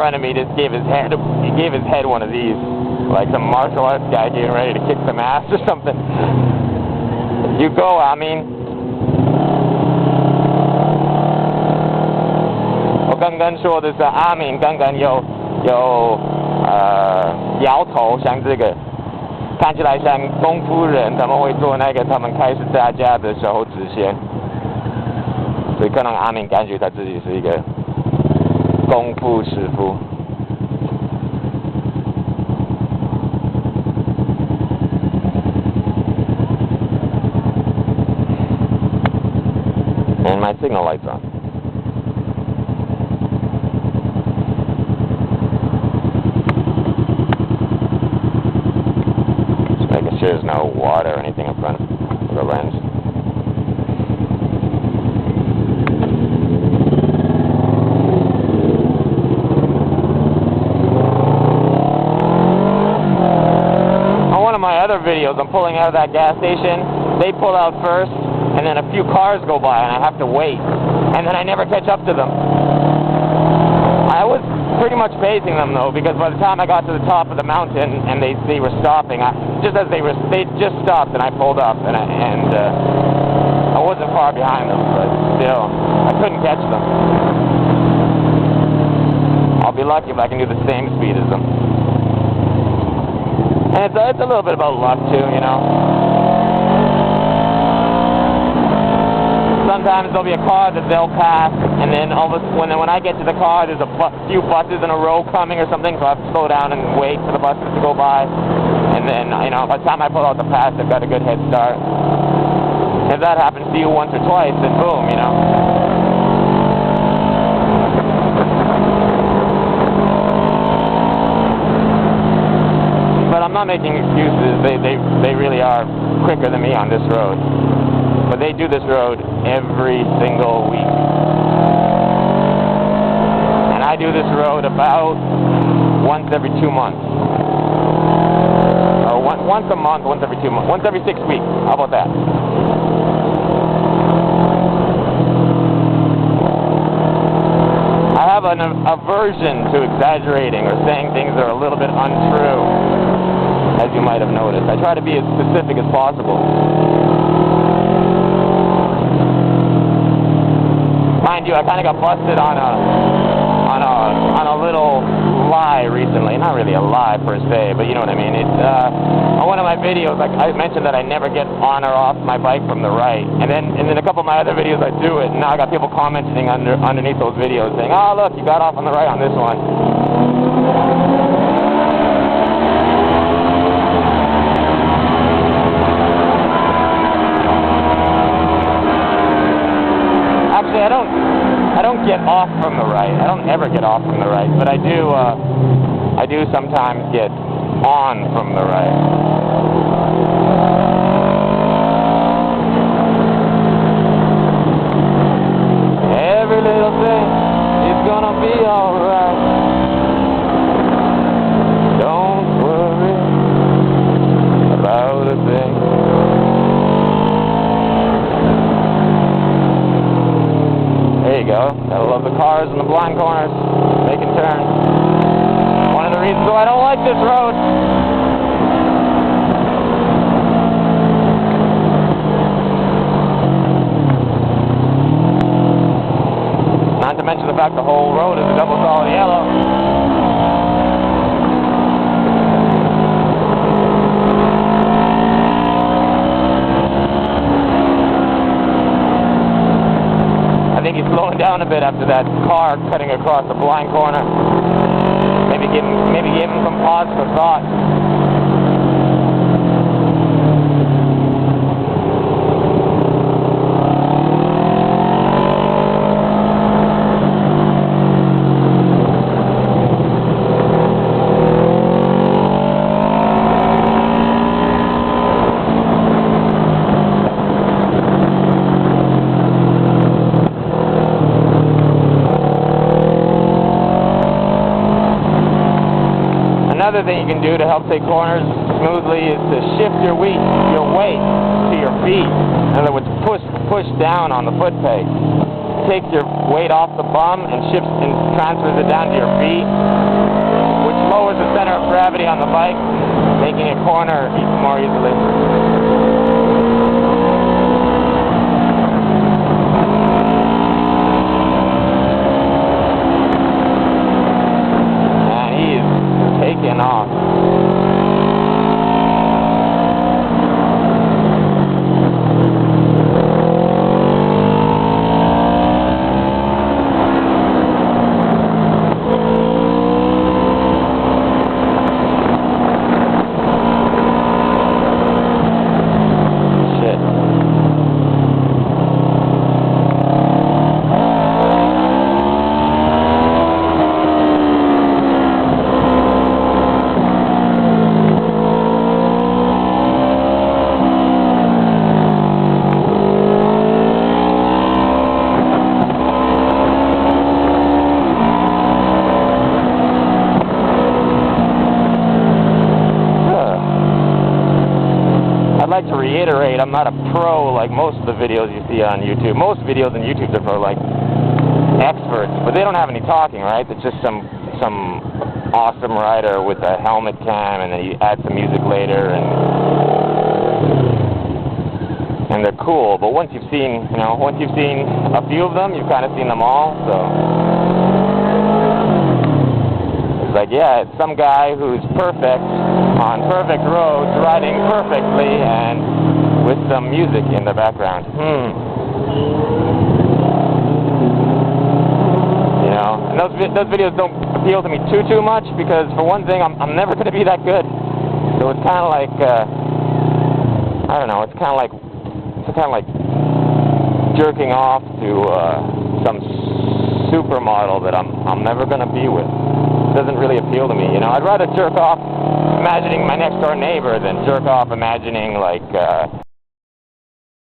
front of me just gave his head one of these, like some martial arts guy getting ready to kick some ass or something. You go, I mean. 我刚刚说的是阿敏刚刚有摇头，像这个看起来像功夫人，他们会做那个他们开始打架的时候直线，所以可能阿敏感觉他自己是一个功夫师傅。And my signal light's on. Just making sure there's no water or anything in front of the lens. On one of my other videos, I'm pulling out of that gas station. They pull out first, and then a few cars go by, and I have to wait, and then I never catch up to them. I was pretty much pacing them though, because by the time I got to the top of the mountain and they were stopping, just as they just stopped, and I pulled up, and I wasn't far behind them, but still, I couldn't catch them. I'll be lucky if I can do the same speed as them. And it's a little bit about luck too, you know. Sometimes there'll be a car that they'll pass, and then when I get to the car, there's a few buses in a row coming or something, so I have to slow down and wait for the buses to go by. And then, you know, by the time I pull out the pass, I've got a good head start. If that happens to you once or twice, then boom, you know. But I'm not making excuses. They really are quicker than me on this road. But they do this road every single week. And I do this road about once every 2 months. Or once a month, once every 2 months. Once every 6 weeks. How about that? I have an aversion to exaggerating or saying things that are a little bit untrue, as you might have noticed. I try to be as specific as possible. Mind you, I kind of got busted on a little lie recently. Not really a lie per se, but you know what I mean. It's on one of my videos, I mentioned that I never get on or off my bike from the right, and then a couple of my other videos I do it, and now I got people commenting underneath those videos saying, "Oh, look, you got off on the right on this one." Actually, I don't get off from the right. I don't ever get off from the right, but I do sometimes get on from the right. Every little thing is gonna be alright. Don't worry about a thing. There you go. Gotta love the cars in the blind corners, making turns. One of the reasons why I don't like this road. Not to mention the fact the whole road is a double solid yellow. I think he's slowing down a bit after that car cutting across the blind corner. Maybe give him some pause for thought. Another thing you can do to help take corners smoothly is to shift your weight to your feet. In other words, push down on the foot peg. takes your weight off the bum and shifts and transfers it down to your feet, which lowers the center of gravity on the bike, making it corner more easily. And he's taking off. I'd like to reiterate, I'm not a pro like most of the videos you see on YouTube. Most videos on YouTube are for like experts, but they don't have any talking, right? It's just some awesome rider with a helmet cam, and then he adds some music later, and they're cool. But once you've seen, once you've seen a few of them, you've kind of seen them all. So it's like, yeah, it's some guy who's perfect on perfect roads, riding perfectly, and with some music in the background. And those videos don't appeal to me too much, because for one thing, I'm never going to be that good. So it's kind of like, I don't know, it's kind of like jerking off to some supermodel that I'm never going to be with. It doesn't really appeal to me, I'd rather jerk off imagining my next door neighbor than jerk off imagining like